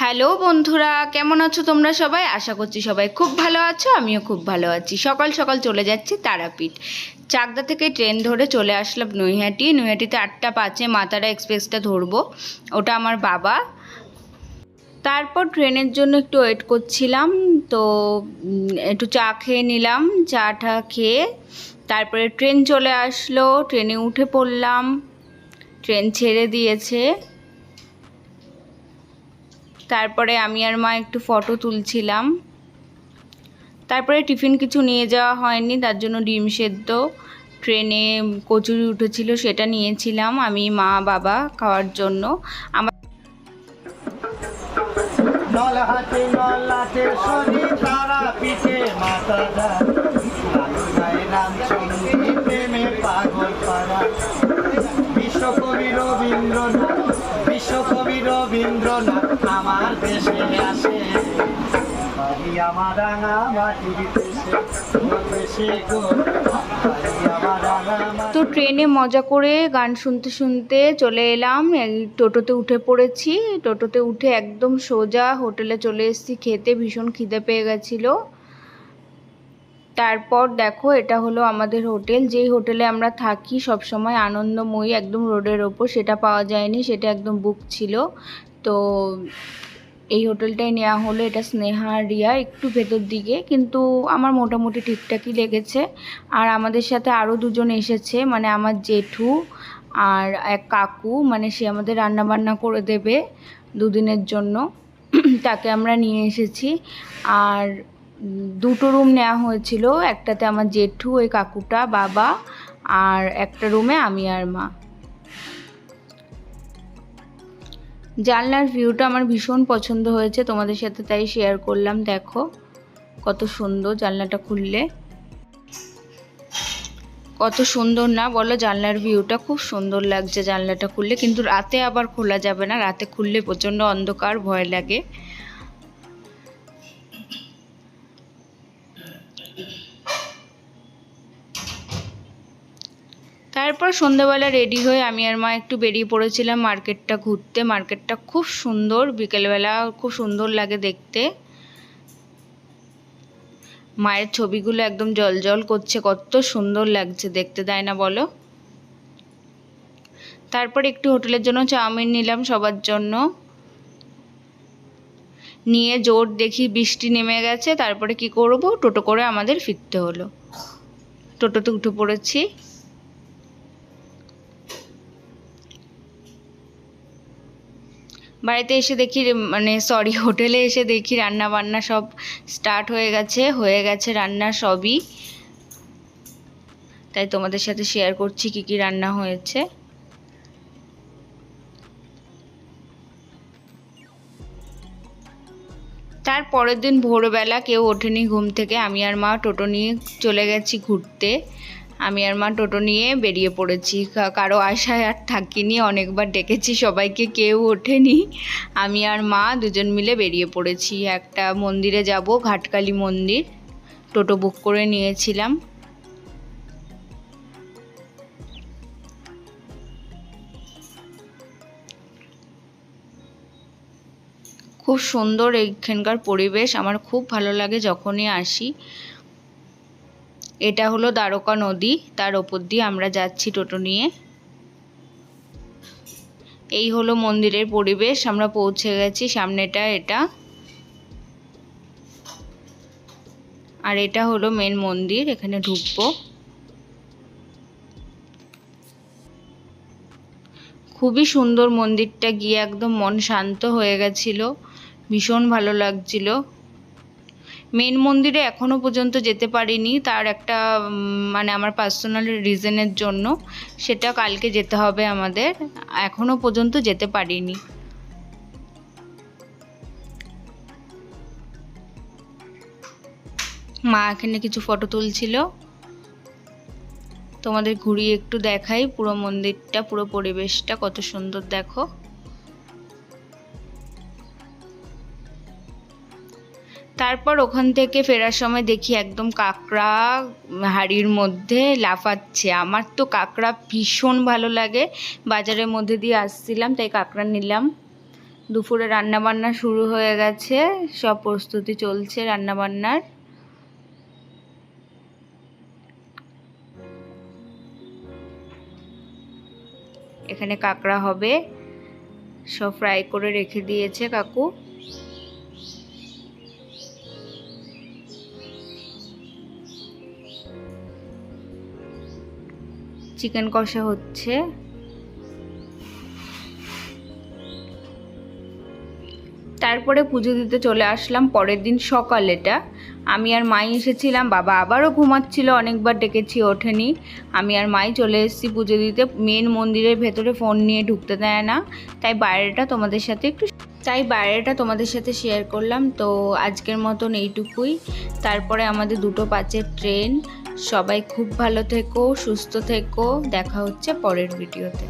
Hello বন্ধুরা, কেমন আছো তোমরা সবাই? আশা করছি সবাই খুব ভালো আছো, আমিও খুব ভালো আছি। সকাল সকাল চলে যাচ্ছি তারাপীঠ। চাকদা থেকে ট্রেন ধরে চলে আসলাম নৈহাটিতে 8:05 মাতারা এক্সপ্রেসটা ধরবো, ওটা আমার বাবা। তারপর ট্রেনের জন্য একটু ওয়েট করছিলাম, তো একটু চা খেয়ে নিলাম। চাটা খেয়ে তারপরে ট্রেন চলে আসলো, ট্রেনে উঠে পড়লাম। ট্রেন ছেড়ে দিয়েছে। তারপরে আমি আর মা একটু ফটো তুলছিলাম। তারপরে টিফিন কিছু নিয়ে যাওয়া হয়নি, তার জন্য ডিম সেদ্ধ, ট্রেনে কচুরি উঠেছিল সেটা নিয়েছিলাম আমি, মা, বাবা খাওয়ার জন্য। আমার বিশ্বকবি রবীন্দ্রনাথ আমার দেশে আসে, আমার রাঙা মাটির দেশে গো। তো ট্রেনে মজা করে গান শুনতে শুনতে চলে এলাম। টোটোতে উঠে পড়েছি। টোটোতে উঠে একদম সোজা হোটেলে চলে এসেছি খেতে, ভীষণ খিদে পেয়ে গেছিলো। তারপর দেখো, এটা হলো আমাদের হোটেল, যেই হোটেলে আমরা থাকি সব সময়, আনন্দময়ী, একদম রোডের ওপর। সেটা পাওয়া যায়নি, সেটা একদম বুক ছিল। তো এই হোটেলটাই নেওয়া হলো। এটা স্নেহা রিয়া, একটু ভেতর দিকে, কিন্তু আমার মোটামুটি ঠিকঠাকই লেগেছে। আর আমাদের সাথে আরও দুজন এসেছে, মানে আমার জেঠু আর এক কাকু, মানে সে আমাদের রান্নাবান্না করে দেবে দুদিনের জন্য। তাকে আমরা নিয়ে এসেছি। আর দুটো রুম নেওয়া হয়েছিল, একটাতে আমার জেঠু, ওই কাকুটা, বাবা, আর একটা রুমে আমি আর মা। জানলার ভিউটা আমার ভীষণ পছন্দ হয়েছে, তোমাদের সাথে তাই শেয়ার করলাম। দেখো কত সুন্দর, জানলাটা খুললে কত সুন্দর না বলো? জানলার ভিউটা খুব সুন্দর লাগছে জানলাটা খুললে, কিন্তু রাতে আবার খোলা যাবে না, রাতে খুললে প্রচণ্ড অন্ধকার, ভয় লাগে। তারপর সন্ধ্যাবেলা রেডি হয়ে আমি আর মা একটু বেরিয়ে পড়েছিলাম মার্কেটটা ঘুরতে। মার্কেটটা খুব সুন্দর, বিকেলবেলা খুব সুন্দর লাগে দেখতে। মায়ের ছবিগুলো একদম জল করছে, কত সুন্দর লাগছে দেখতে, তাই না বলো? তারপর একটু হোটেলের জন্য চাউমিন নিলাম সবার জন্য। নিয়ে জোর দেখি বৃষ্টি নেমে গেছে। তারপরে কি করব, টোটো করে আমাদের ফিরতে হলো। টোটোতে উঠে পড়েছি। বাড়িতে এসে দেখি, হোটেলে এসে দেখি রান্না বান্না সব স্টার্ট হয়ে গেছে রান্না সবই। তাই তোমাদের সাথে শেয়ার করছি কি কি রান্না হয়েছে। তার পরের দিন ভোরবেলা কেউ ওঠেনি ঘুম থেকে, আমি আর মা টোটো নিয়ে চলে গেছি ঘুরতে। আমি আর মা টোটো নিয়ে বেরিয়ে পড়েছি, কারো আশায় আর থাকিনি। অনেকবার ডেকেছি সবাইকে, কেউ ওঠেনি। আমি আর মা দুজন মিলে বেরিয়ে পড়েছি। একটা মন্দিরে যাব, ঘাটকালী মন্দির। টোটো বুক করে নিয়েছিলাম। খুব সুন্দর এইখানকার পরিবেশ, আমার খুব ভালো লাগে যখনই আসি। এটা হলো দ্বারকা নদী, তার ওপর দিয়ে আমরা যাচ্ছি টোটো নিয়ে। এই হলো মন্দিরের পরিবেশ, আমরা পৌঁছে গেছি। সামনেটা এটা, আর এটা হলো মেন মন্দির, এখানে ঢুকবো। খুবই সুন্দর মন্দিরটা, গিয়ে একদম মন শান্ত হয়ে গেছিল, ভীষণ ভালো লাগছিল। মেন মন্দিরে এখনও পর্যন্ত যেতে পারিনি, তার একটা আমার পার্সোনাল রিজনের জন্য। সেটা কালকে যেতে হবে আমাদের, এখনও পর্যন্ত যেতে পারিনি। মা এখানে কিছু ফটো তুলছিল, তোমাদের ঘুরিয়ে একটু দেখাই পুরো মন্দিরটা, পুরো পরিবেশটা কত সুন্দর দেখো। তারপর ওখান থেকে ফেরার সময় দেখি একদম কাঁকড়া হাঁড়ির মধ্যে লাফাচ্ছে। আমার তো কাঁকড়া ভীষণ ভালো লাগে, বাজারের মধ্যে দিয়ে আসছিলাম তাই কাঁকড়া নিলাম। দুপুরে রান্নাবান্না শুরু হয়ে গেছে, সব প্রস্তুতি চলছে রান্নাবান্নার। এখানে কাঁকড়া হবে, সব ফ্রাই করে রেখে দিয়েছে কাকু। চিকেন কষা হচ্ছে। তারপরে পুজো দিতে চলে আসলাম পরের দিন সকাল। এটা আমি আর মাই এসেছিলাম, বাবা আবারও ঘুমাচ্ছিল, অনেকবার ডেকেছি ওঠেনি। আমি আর মাই চলে এসেছি পুজো দিতে। মেন মন্দিরের ভেতরে ফোন নিয়ে ঢুকতে দেয় না, তাই বাইরেটা তোমাদের সাথে শেয়ার করলাম। তো আজকের মতন এইটুকুই। তারপরে আমাদের 2:05 ট্রেন। সবাই খুব ভালো থেকো, সুস্থ থেকো, দেখা হচ্ছে পরের ভিডিওতে।